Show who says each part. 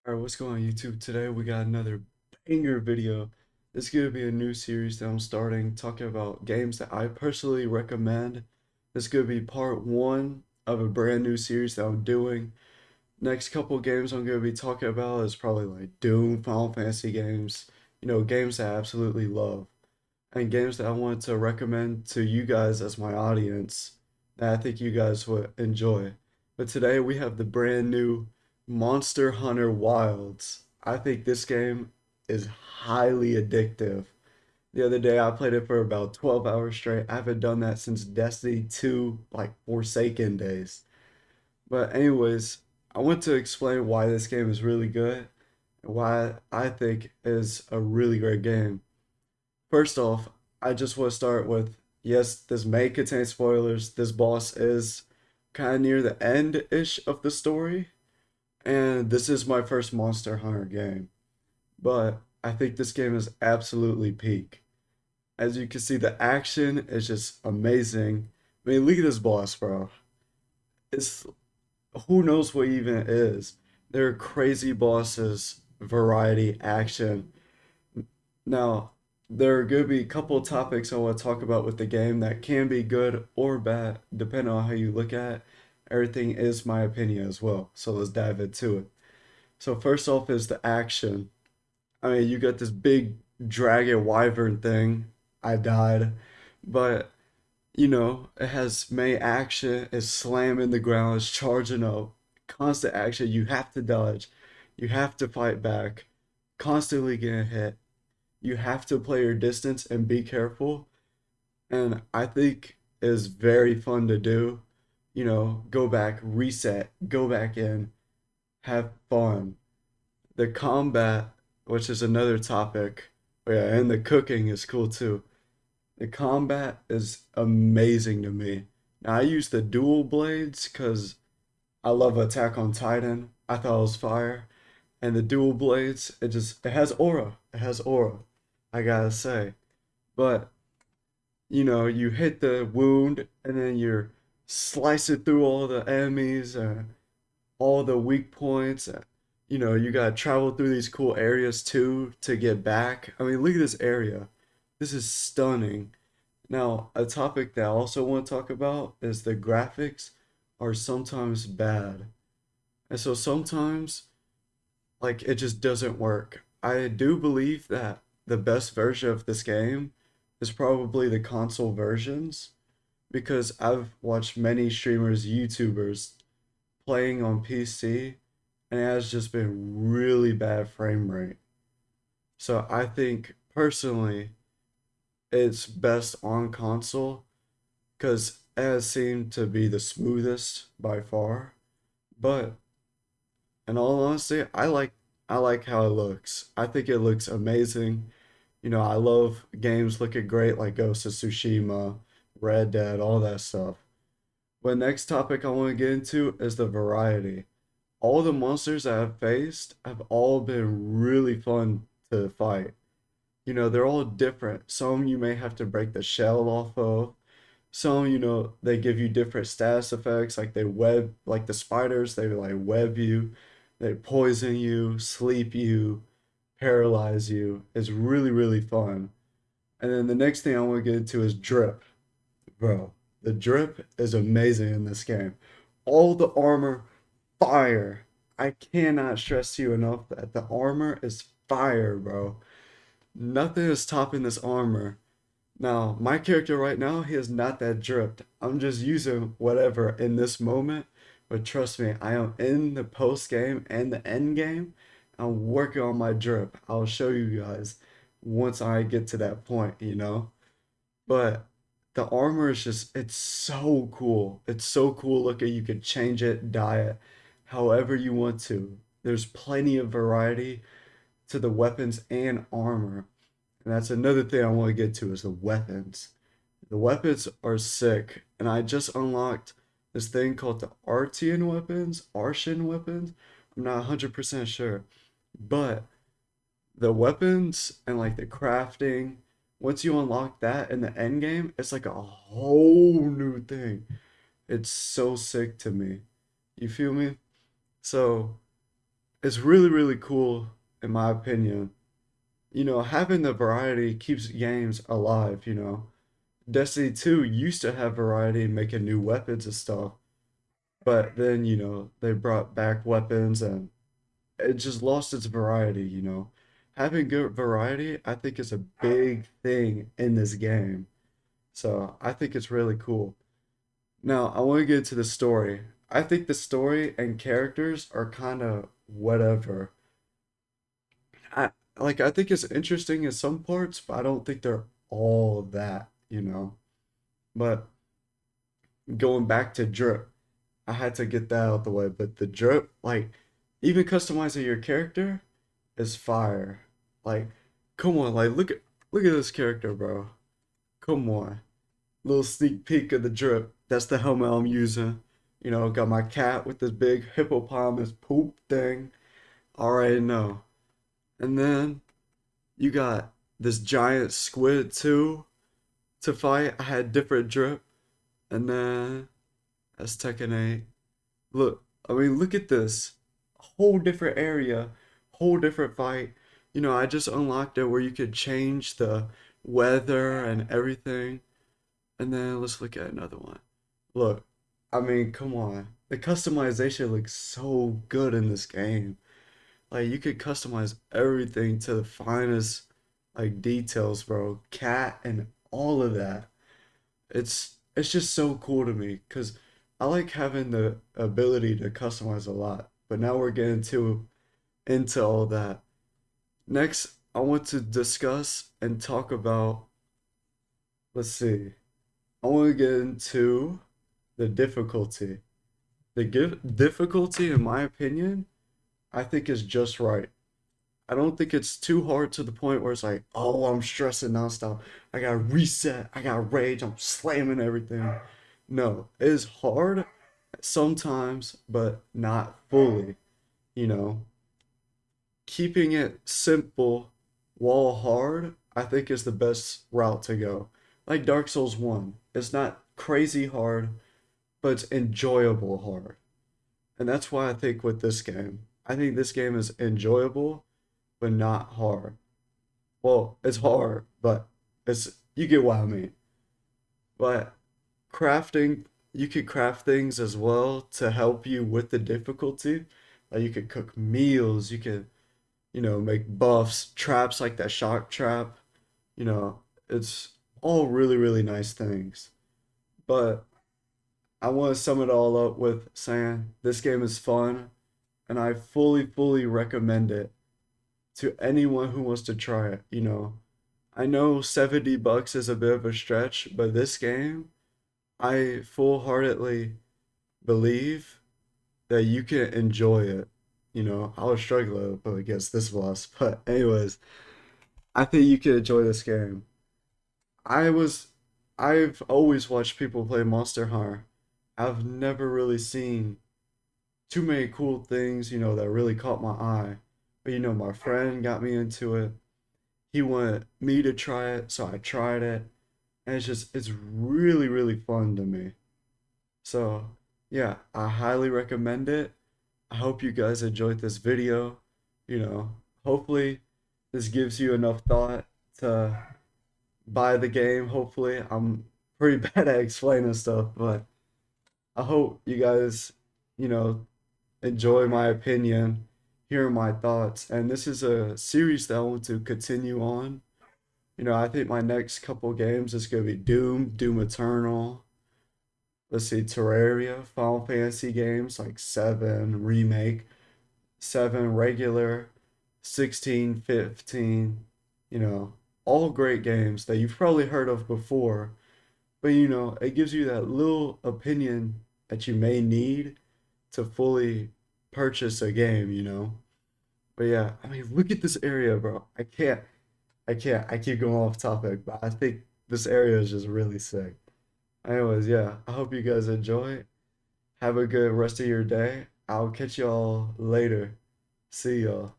Speaker 1: Alright, what's going on YouTube? Today we got another banger video. This is going to be a new series that I'm starting talking about games that I personally recommend. This is going to be part one of a brand new series that I'm doing. Next couple games I'm going to be talking about is probably like Doom, Final Fantasy games, games that I absolutely love, and games that I want to recommend to you guys as my audience that I think you guys would enjoy. But today we have the brand new Monster Hunter Wilds. I think this game is highly addictive. The other day I played it for about 12 hours straight. I haven't done that since Destiny 2, like Forsaken days. But anyways, I want to explain why this game is really good and why I think is a really great game. First off, I just want to start with yes, this may contain spoilers. This boss is kind of near the end-ish of the story, and this is my first Monster Hunter game. But I think this game is absolutely peak. As you can see, the action is just amazing. I mean, look at this boss, bro. It's who knows what even it is. There are crazy bosses, variety, action. Now, there are going to be a couple of topics I want to talk about with the game that can be good or bad, depending on how you look at it. Everything is my opinion as well. So let's dive into it. So first off is the action. I mean, you got this big dragon wyvern thing. I died, but it has main action. It's slamming the ground. It's charging up. Constant action. You have to dodge. You have to fight back. Constantly getting hit. You have to play your distance and be careful. And I think is very fun to do. Go back, reset, go back in, have fun. The combat, which is another topic, yeah, and the cooking is cool too. The combat is amazing to me. Now, I use the dual blades because I love Attack on Titan. I thought it was fire. And the dual blades, it has aura. It has aura, I gotta say. But you hit the wound and then you're slicing through all the enemies and all the weak points. You gotta travel through these cool areas too to get back. I mean, look at this area. This is stunning. Now, a topic that I also want to talk about is the graphics are sometimes bad. And so sometimes, like, it just doesn't work. I do believe that the best version of this game is probably the console versions because I've watched many streamers, YouTubers playing on PC and it has just been really bad frame rate. So I think personally it's best on console because it has seemed to be the smoothest by far. But in all honesty, I like how it looks. I think it looks amazing. I love games looking great like Ghost of Tsushima, Red Dead, all that stuff. But next topic I want to get into is the variety. All the monsters I have faced have all been really fun to fight. They're all different. Some you may have to break the shell off of. Some, they give you different status effects, like they web, like the spiders, they like web you, they poison you, sleep you, paralyze you. It's really, really fun. And then the next thing I want to get into is drip. Bro, the drip is amazing in this game. All the armor, fire. I cannot stress to you enough that the armor is fire, bro. Nothing is topping this armor. Now, my character right now, he is not that dripped. I'm just using whatever in this moment. But trust me, I am in the post game and the end game. I'm working on my drip. I'll show you guys once I get to that point. But the armor is just, it's so cool. It's so cool looking. You can change it, dye it, however you want to. There's plenty of variety to the weapons and armor. And that's another thing I want to get to is the weapons. The weapons are sick, and I just unlocked this thing called the Artian weapons. I'm not 100% sure, but the weapons and like the crafting, once you unlock that in the end game, it's like a whole new thing. It's so sick to me. You feel me? So it's really, really cool in my opinion. Having the variety keeps games alive. Destiny 2 used to have variety and making new weapons and stuff, but then, they brought back weapons and it just lost its variety. Having good variety, I think is a big thing in this game. So I think it's really cool. Now, I want to get into the story. I think the story and characters are kind of whatever. I I think it's interesting in some parts, but I don't think they're all that. But going back to drip, I had to get that out the way. But the drip, even customizing your character is fire. Like, come on, look at this character, bro. Come on. Little sneak peek of the drip. That's the helmet I'm using. Got my cat with this big hippopotamus poop thing. Already know. And then you got this giant squid too to fight. I had different drip. And then that's Tekken 8. Look, I mean, look at this. Whole different area, whole different fight. I just unlocked it where you could change the weather and everything. And then let's look at another one. Look, I mean, come on. The customization looks so good in this game. Like you could customize everything to the finest details, bro. Cat and all of that. It's just so cool to me because I like having the ability to customize a lot. But now we're getting into all that. Next, I want to discuss and talk about, let's see. I want to get into the difficulty. The difficulty, in my opinion, I think is just right. I don't think it's too hard to the point where it's like, oh, I'm stressing nonstop. I got reset. I got rage. I'm slamming everything. No, it is hard sometimes, but not fully. You know, Keeping it simple while hard, I think is the best route to go. Like Dark Souls 1, it's not crazy hard, but it's enjoyable hard. And that's why I think with this game, I think this game is enjoyable, but not hard. Well, it's hard, but you get what I mean. But crafting, you could craft things as well to help you with the difficulty. Like you could cook meals, you could, make buffs, traps like that shock trap. You know, it's all really, really nice things. But I want to sum it all up with saying this game is fun and I fully, fully recommend it to anyone who wants to try it. I know $70 is a bit of a stretch, but this game, I full-heartedly believe that you can enjoy it. I was struggling up against this boss, but anyways, I think you can enjoy this game. I was, I've always watched people play Monster Hunter. I've never really seen too many cool things, that really caught my eye. But my friend got me into it. He wanted me to try it, so I tried it. And it's really, really fun to me. So, yeah, I highly recommend it. I hope you guys enjoyed this video. You know, Hopefully this gives you enough thought to buy the game. Hopefully, I'm pretty bad at explaining stuff, but I hope you guys, you know, enjoy my opinion, hear my thoughts. And this is a series that I want to continue on. I think my next couple games is gonna be Doom Eternal. Let's see, Terraria, Final Fantasy games like 7 remake, 7 regular, 16, 15, you know, all great games that you've probably heard of before, but it gives you that little opinion that you may need to fully purchase a game. But yeah, I mean, look at this area, bro. I keep going off topic, but I think this area is just really sick. Anyways, yeah, I hope you guys enjoy. Have a good rest of your day. I'll catch y'all later. See y'all.